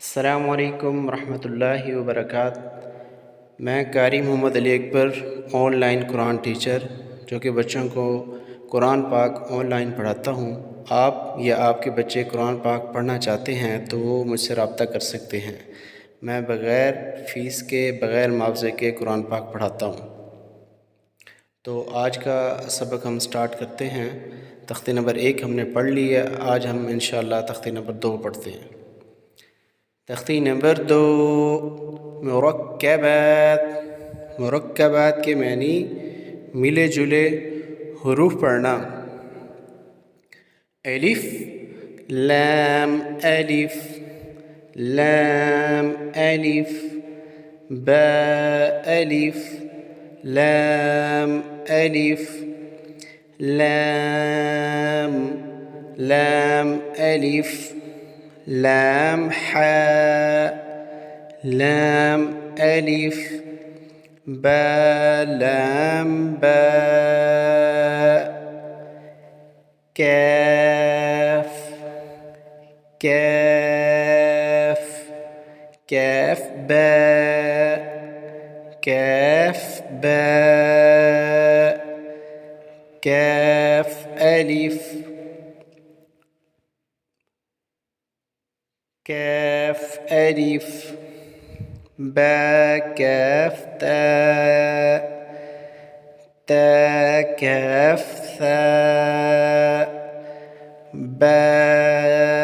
السلام علیکم ورحمۃ اللہ وبرکاتہ۔ میں قاری محمد علی اکبر، آن لائن قرآن ٹیچر، جو کہ بچوں کو قرآن پاک آن لائن پڑھاتا ہوں۔ آپ یا آپ کے بچے قرآن پاک پڑھنا چاہتے ہیں تو وہ مجھ سے رابطہ کر سکتے ہیں۔ میں بغیر فیس کے، بغیر معاوضے کے قرآن پاک پڑھاتا ہوں۔ تو آج کا سبق ہم سٹارٹ کرتے ہیں۔ تختی نمبر 1 ہم نے پڑھ لی ہے، آج ہم انشاءاللہ تختی نمبر 2 پڑھتے ہیں۔ تختی نمبر 2، مرکبات۔ مرکبات کے معنی ملے جلے حروف پڑھنا۔ الف لام الف، لام الف، با الف، لام الف، لام، لام الف، لام حاء، لام الف، با، لام باء، كاف، كاف، كاف باء، كاف باء، كاف ألف، كاف ألف، با كاف تاء، تاء كاف ثاء، باء